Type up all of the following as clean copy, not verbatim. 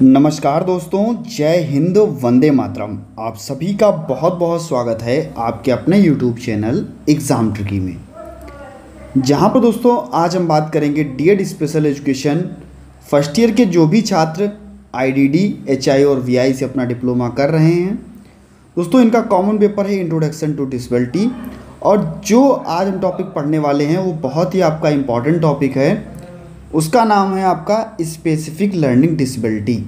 नमस्कार दोस्तों, जय हिंद, वंदे मातरम। आप सभी का बहुत बहुत स्वागत है आपके अपने YouTube चैनल एग्ज़ाम ट्रिकी में, जहां पर दोस्तों आज हम बात करेंगे DEd special education first year के जो भी छात्र आईडीडी, एचआई और वीआई से अपना डिप्लोमा कर रहे हैं। दोस्तों इनका कॉमन पेपर है इंट्रोडक्शन टू डिसेबिलिटी, और जो आज हम टॉपिक पढ़ने वाले हैं वो बहुत ही आपका इम्पॉर्टेंट टॉपिक है। उसका नाम है आपका स्पेसिफिक लर्निंग डिसेबिलिटी,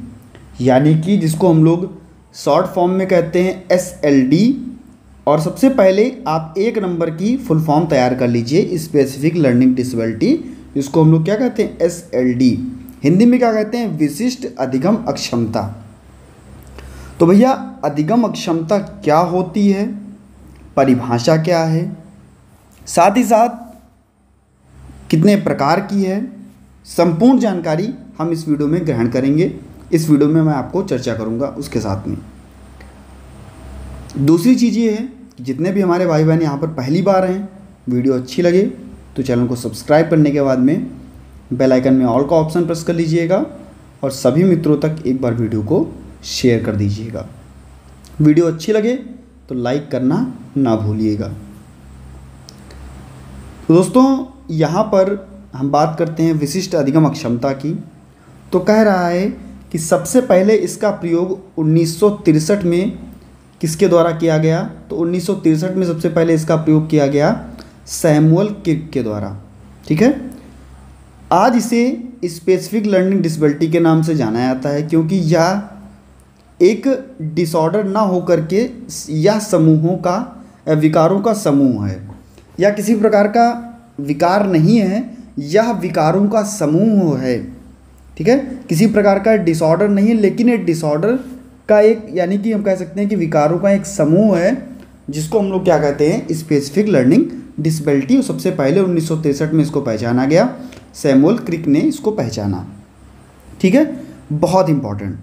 यानी कि जिसको हम लोग शॉर्ट फॉर्म में कहते हैं एसएलडी। और सबसे पहले आप एक नंबर की फुल फॉर्म तैयार कर लीजिए, स्पेसिफिक लर्निंग डिसेबिलिटी, जिसको हम लोग क्या कहते हैं एसएलडी। हिंदी में क्या कहते हैं, विशिष्ट अधिगम अक्षमता। तो भैया अधिगम अक्षमता क्या होती है, परिभाषा क्या है, साथ ही साथ कितने प्रकार की है, संपूर्ण जानकारी हम इस वीडियो में ग्रहण करेंगे। इस वीडियो में मैं आपको चर्चा करूंगा। उसके साथ में दूसरी चीज़ ये है कि जितने भी हमारे भाई बहन यहाँ पर पहली बार हैं, वीडियो अच्छी लगे तो चैनल को सब्सक्राइब करने के बाद में बेल आइकन में ऑल का ऑप्शन प्रेस कर लीजिएगा और सभी मित्रों तक एक बार वीडियो को शेयर कर दीजिएगा। वीडियो अच्छी लगे तो लाइक करना ना भूलिएगा। दोस्तों यहाँ पर हम बात करते हैं विशिष्ट अधिगम अक्षमता की। तो कह रहा है कि सबसे पहले इसका प्रयोग 1963 में किसके द्वारा किया गया, तो 1963 में सबसे पहले इसका प्रयोग किया गया सैमुअल क्रिक के द्वारा। ठीक है, आज इसे स्पेसिफिक लर्निंग डिसेबिलिटी के नाम से जाना जाता है, क्योंकि यह एक डिसऑर्डर ना होकर के यह समूहों का विकारों का समूह है, या किसी प्रकार का विकार नहीं है, यह विकारों का समूह है। ठीक है, किसी प्रकार का डिसऑर्डर नहीं है, लेकिन एक डिसऑर्डर का एक, यानी कि हम कह सकते हैं कि विकारों का एक समूह है, जिसको हम लोग क्या कहते हैं स्पेसिफिक लर्निंग डिसेबिलिटी। और सबसे पहले 1963 में इसको पहचाना गया, सैमुअल क्रिक ने इसको पहचाना। ठीक है, बहुत इंपॉर्टेंट।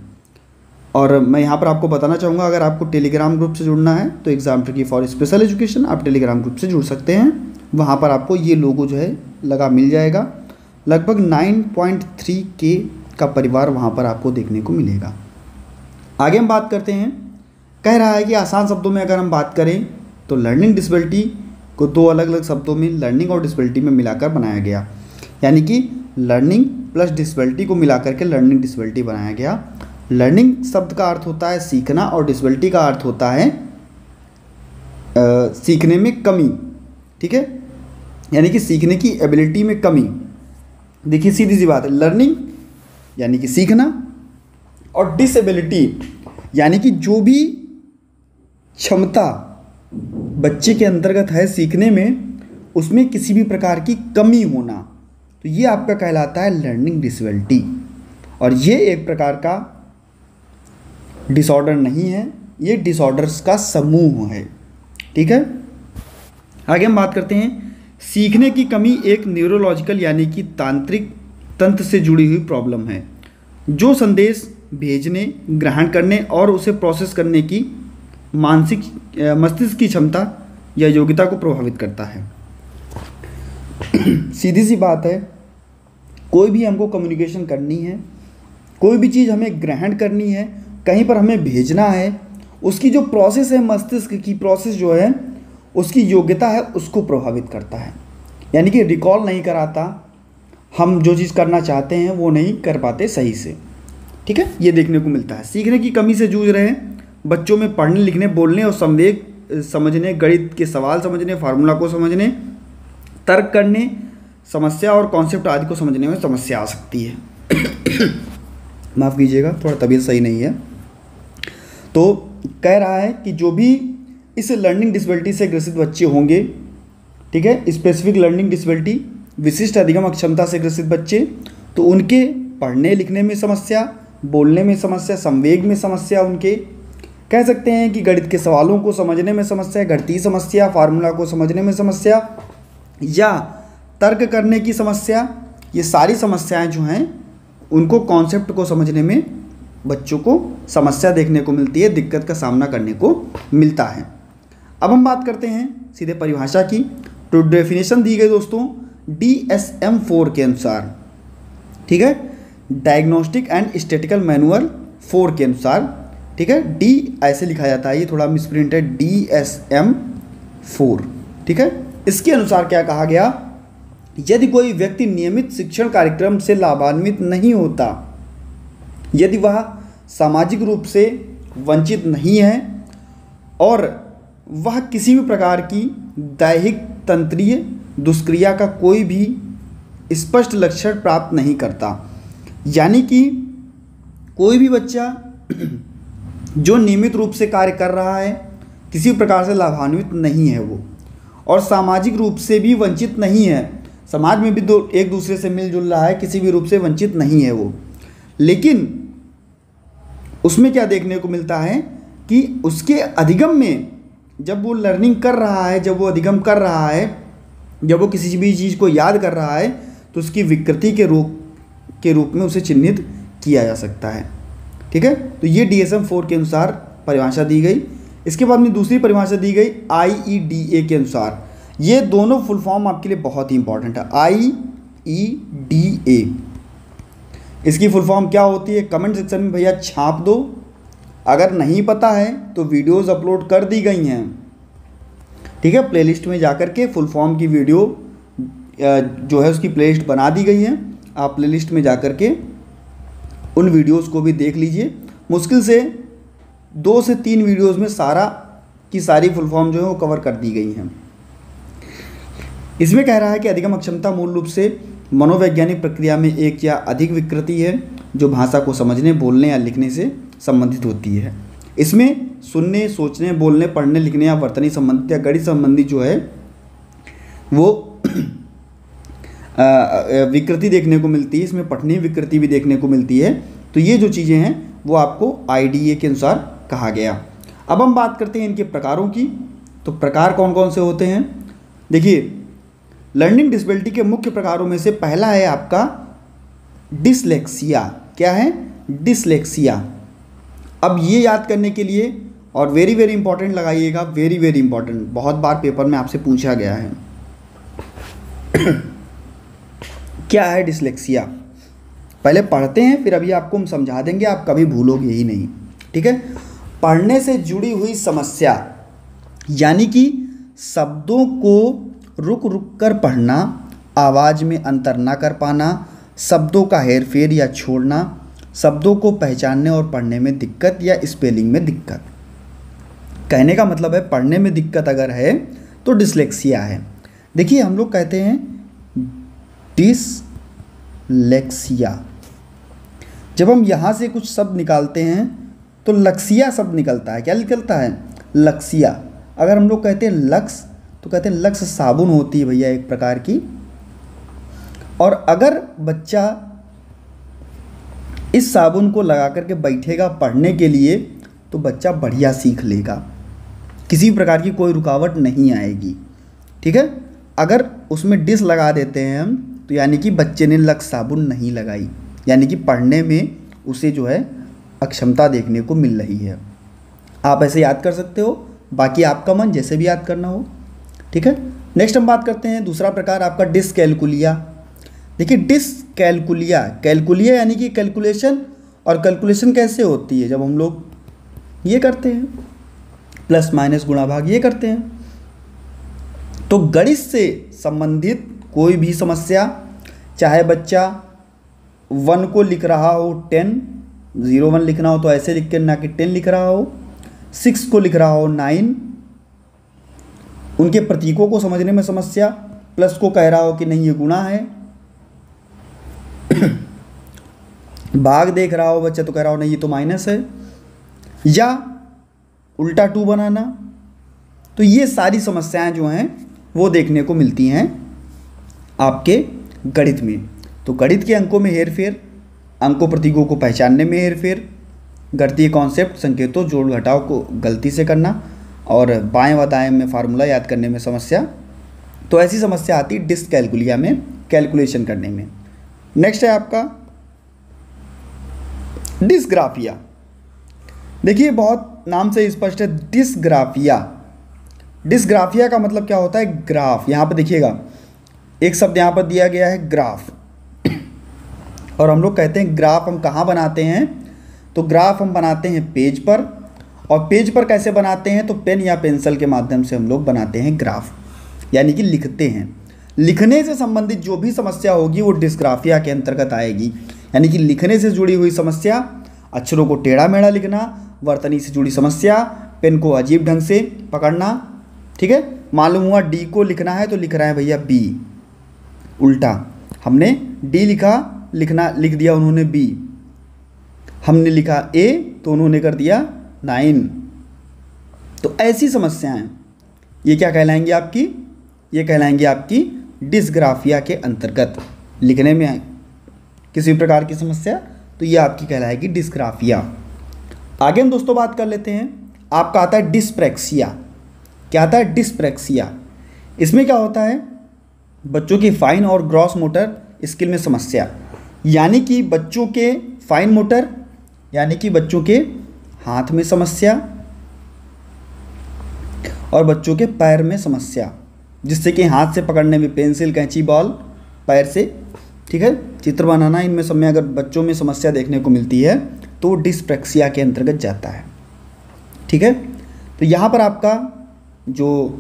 और मैं यहाँ पर आपको बताना चाहूँगा, अगर आपको टेलीग्राम ग्रुप से जुड़ना है तो exam tricky for special education आप टेलीग्राम ग्रुप से जुड़ सकते हैं। वहाँ पर आपको ये लोगो जो है लगा मिल जाएगा। लगभग 9.3K का परिवार वहाँ पर आपको देखने को मिलेगा। आगे हम बात करते हैं। कह रहा है कि आसान शब्दों में अगर हम बात करें तो लर्निंग डिसेबिलिटी को दो अलग अलग शब्दों में लर्निंग और डिसेबिलिटी में मिलाकर बनाया गया, यानी कि लर्निंग प्लस डिसेबिलिटी को मिलाकर के लर्निंग डिसेबिलिटी बनाया गया। लर्निंग शब्द का अर्थ होता है सीखना और डिसेबिलिटी का अर्थ होता है सीखने में कमी। ठीक है, यानी कि सीखने की एबिलिटी में कमी। देखिए सीधी सी बात है, लर्निंग यानी कि सीखना, और डिसेबिलिटी यानी कि जो भी क्षमता बच्चे के अंतर्गत है सीखने में, उसमें किसी भी प्रकार की कमी होना, तो ये आपका कहलाता है लर्निंग डिसेबिलिटी। और ये एक प्रकार का डिसऑर्डर नहीं है, ये डिसऑर्डर्स का समूह है। ठीक है, आगे हम बात करते हैं। सीखने की कमी एक न्यूरोलॉजिकल यानी कि तांत्रिक तंत्र से जुड़ी हुई प्रॉब्लम है, जो संदेश भेजने, ग्रहण करने और उसे प्रोसेस करने की मस्तिष्क की क्षमता या योग्यता को प्रभावित करता है। सीधी सी बात है, कोई भी हमको कम्युनिकेशन करनी है, कोई भी चीज़ हमें ग्रहण करनी है, कहीं पर हमें भेजना है, उसकी जो प्रोसेस है, मस्तिष्क की प्रोसेस जो है, उसकी योग्यता है, उसको प्रभावित करता है। यानी कि रिकॉल नहीं कराता, हम जो चीज़ करना चाहते हैं वो नहीं कर पाते सही से। ठीक है, ये देखने को मिलता है। सीखने की कमी से जूझ रहे हैं बच्चों में पढ़ने, लिखने, बोलने और संवेग समझने, गणित के सवाल समझने, फार्मूला को समझने, तर्क करने, समस्या और कॉन्सेप्ट आदि को समझने में समस्या आ सकती है। माफ़ कीजिएगा, थोड़ा तबीयत सही नहीं है। तो कह रहा है कि जो भी इस लर्निंग डिसेबिलिटी से ग्रसित बच्चे होंगे, ठीक है, स्पेसिफिक लर्निंग डिसेबिलिटी विशिष्ट अधिगम अक्षमता से ग्रसित बच्चे, तो उनके पढ़ने लिखने में समस्या, बोलने में समस्या, संवेग में समस्या, उनके कह सकते हैं कि गणित के सवालों को समझने में समस्या, गणितीय समस्या, फार्मूला को समझने में समस्या या तर्क करने की समस्या, ये सारी समस्याएं जो हैं उनको कॉन्सेप्ट को समझने में बच्चों को समस्या देखने को मिलती है, दिक्कत का सामना करने को मिलता है। अब हम बात करते हैं सीधे परिभाषा की। तो डेफिनेशन दी गई दोस्तों DSM-4 के अनुसार। ठीक है, डायग्नोस्टिक एंड स्टैटिकल मैनुअल 4 के अनुसार, ठीक है, डी ऐसे लिखा जाता है, ये थोड़ा मिसप्रिंट है, DSM-4, ठीक है। इसके अनुसार क्या कहा गया, यदि कोई व्यक्ति नियमित शिक्षण कार्यक्रम से लाभान्वित नहीं होता, यदि वह सामाजिक रूप से वंचित नहीं है और वह किसी भी प्रकार की दैहिक तंत्रीय दुष्क्रिया का कोई भी स्पष्ट लक्षण प्राप्त नहीं करता, यानी कि कोई भी बच्चा जो नियमित रूप से कार्य कर रहा है, किसी प्रकार से लाभान्वित नहीं है वो, और सामाजिक रूप से भी वंचित नहीं है, समाज में भी एक दूसरे से मिलजुल रहा है, किसी भी रूप से वंचित नहीं है वो, लेकिन उसमें क्या देखने को मिलता है कि उसके अधिगम में जब वो लर्निंग कर रहा है, जब वो अधिगम कर रहा है, जब वो किसी भी चीज़ को याद कर रहा है, तो उसकी विकृति के रूप में उसे चिन्हित किया जा सकता है, ठीक है। तो ये DSM-4 के अनुसार परिभाषा दी गई। इसके बाद में दूसरी परिभाषा दी गई IEDA के अनुसार। ये दोनों फुल फॉर्म आपके लिए बहुत ही इंपॉर्टेंट है। IEDA, इसकी फुल फॉर्म क्या होती है, कमेंट सेक्शन में भैया छाप दो, अगर नहीं पता है तो वीडियोस अपलोड कर दी गई हैं, ठीक है। प्लेलिस्ट में जाकर के फुल फॉर्म की वीडियो जो है उसकी प्लेलिस्ट बना दी गई है, आप प्लेलिस्ट में जाकर के उन वीडियोस को भी देख लीजिए। मुश्किल से 2 से 3 वीडियोस में सारा की सारी फुल फॉर्म जो है वो कवर कर दी गई हैं। इसमें कह रहा है कि अधिगम अक्षमता मूल रूप से मनोवैज्ञानिक प्रक्रिया में एक या अधिक विकृति है जो भाषा को समझने, बोलने या लिखने से संबंधित होती है। इसमें सुनने, सोचने, बोलने, पढ़ने, लिखने या वर्तनी संबंधित या गणित संबंधी जो है वो विकृति देखने को मिलती है। इसमें पठनीय विकृति भी देखने को मिलती है। तो ये जो चीज़ें हैं वो आपको IDA के अनुसार कहा गया। अब हम बात करते हैं इनके प्रकारों की। तो प्रकार कौन कौन से होते हैं, देखिए, लर्निंग डिसेबिलिटी के मुख्य प्रकारों में से पहला है आपका डिसलेक्सिया। क्या है, डिसलेक्सिया। अब ये याद करने के लिए, और वेरी वेरी इंपॉर्टेंट लगाइएगा, वेरी वेरी इंपॉर्टेंट, बहुत बार पेपर में आपसे पूछा गया है क्या है डिसलेक्सिया। पहले पढ़ते हैं, फिर अभी आपको हम समझा देंगे, आप कभी भूलोगे ही नहीं, ठीक है। पढ़ने से जुड़ी हुई समस्या, यानी कि शब्दों को रुक रुक कर पढ़ना, आवाज़ में अंतर ना कर पाना, शब्दों का हेरफेर या छोड़ना, शब्दों को पहचानने और पढ़ने में दिक्कत या स्पेलिंग में दिक्कत। कहने का मतलब है पढ़ने में दिक्कत अगर है तो डिसलेक्सिया है। देखिए, हम लोग कहते हैं डिसलेक्सिया, जब हम यहाँ से कुछ शब्द निकालते हैं तो लक्सिया शब्द निकलता है। क्या निकलता है, लक्सिया। अगर हम लोग कहते हैं लक्स, तो कहते हैं लक्स साबुन होती है भैया एक प्रकार की। और अगर बच्चा इस साबुन को लगा करके बैठेगा पढ़ने के लिए तो बच्चा बढ़िया सीख लेगा, किसी प्रकार की कोई रुकावट नहीं आएगी, ठीक है। अगर उसमें डिस लगा देते हैं हम, तो यानी कि बच्चे ने लक्स साबुन नहीं लगाई, यानी कि पढ़ने में उसे जो है अक्षमता देखने को मिल रही है। आप ऐसे याद कर सकते हो, बाकी आपका मन जैसे भी याद करना हो, ठीक है। नेक्स्ट हम बात करते हैं दूसरा प्रकार आपका डिसकैलकुलिया। देखिए, डिसकैलकुलिया, कैलकुलिया यानी कि कैलकुलेशन, और कैलकुलेशन कैसे होती है, जब हम लोग ये करते हैं प्लस माइनस गुणा भाग ये करते हैं। तो गणित से संबंधित कोई भी समस्या, चाहे बच्चा 1 को लिख रहा हो 10, 01 लिखना हो तो ऐसे लिख के, ना कि 10 लिख रहा हो, 6 को लिख रहा हो 9, उनके प्रतीकों को समझने में समस्या, प्लस को कह रहा हो कि नहीं ये गुणा है, भाग देख रहा हो बच्चा तो कह रहा हो नहीं ये तो माइनस है, या उल्टा 2 बनाना। तो ये सारी समस्याएं जो हैं वो देखने को मिलती हैं आपके गणित में। तो गणित के अंकों में हेरफेर, अंकों प्रतीकों को पहचानने में हेरफेर, गणितीय कॉन्सेप्ट संकेतों जोड़ घटाव को गलती से करना, और बाएं व दाएं में फार्मूला याद करने में समस्या। तो ऐसी समस्या आती है डिसकैलकुलिया में, कैलकुलेशन करने में। नेक्स्ट है आपका डिसग्राफिया। देखिए, बहुत नाम से स्पष्ट है, डिसग्राफिया। डिसग्राफिया का मतलब क्या होता है, ग्राफ। यहाँ पर देखिएगा एक शब्द यहाँ पर दिया गया है ग्राफ, और हम लोग कहते हैं ग्राफ हम कहाँ बनाते हैं, तो ग्राफ हम बनाते हैं पेज पर। और पेज पर कैसे बनाते हैं, तो पेन या पेंसिल के माध्यम से हम लोग बनाते हैं ग्राफ, यानी कि लिखते हैं। लिखने से संबंधित जो भी समस्या होगी वो डिस्ग्राफिया के अंतर्गत आएगी, यानी कि लिखने से जुड़ी हुई समस्या, अक्षरों को टेढ़ा मेढ़ा लिखना, वर्तनी से जुड़ी समस्या, पेन को अजीब ढंग से पकड़ना। ठीक है, मालूम हुआ डी को लिखना है तो लिख रहा है भैया बी, उल्टा हमने डी लिख दिया उन्होंने बी, हमने लिखा ए तो उन्होंने कर दिया 9। तो ऐसी समस्याएं ये क्या कहलाएंगी आपकी, ये कहलाएंगी आपकी डिस्ग्राफिया के अंतर्गत। लिखने में किसी प्रकार की समस्या तो ये आपकी कहलाएगी डिस्ग्राफिया। आगे हम दोस्तों बात कर लेते हैं, आपका आता है डिस्प्रैक्सिया। क्या आता है, डिस्प्रैक्सिया। इसमें क्या होता है, बच्चों की फाइन और ग्रॉस मोटर स्किल में समस्या, यानी कि बच्चों के फाइन मोटर यानी कि बच्चों के हाथ में समस्या और बच्चों के पैर में समस्या, जिससे कि हाथ से पकड़ने में पेंसिल, कैंची, बॉल, पैर से, ठीक है, चित्र बनाना, इनमें सब में अगर बच्चों में समस्या देखने को मिलती है तो डिस्प्रैक्सिया के अंतर्गत जाता है। ठीक है, तो यहाँ पर आपका जो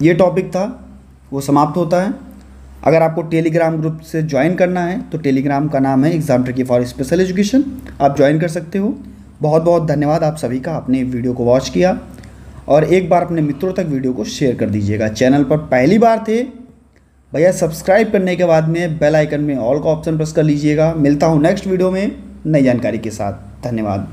ये टॉपिक था वो समाप्त होता है। अगर आपको टेलीग्राम ग्रुप से ज्वाइन करना है तो टेलीग्राम का नाम है exam tricky for special education, आप ज्वाइन कर सकते हो। बहुत बहुत धन्यवाद आप सभी का, आपने वीडियो को वॉच किया और एक बार अपने मित्रों तक वीडियो को शेयर कर दीजिएगा। चैनल पर पहली बार थे भैया, सब्सक्राइब करने के बाद में बेल आइकन में ऑल का ऑप्शन प्रेस कर लीजिएगा। मिलता हूँ नेक्स्ट वीडियो में नई जानकारी के साथ। धन्यवाद।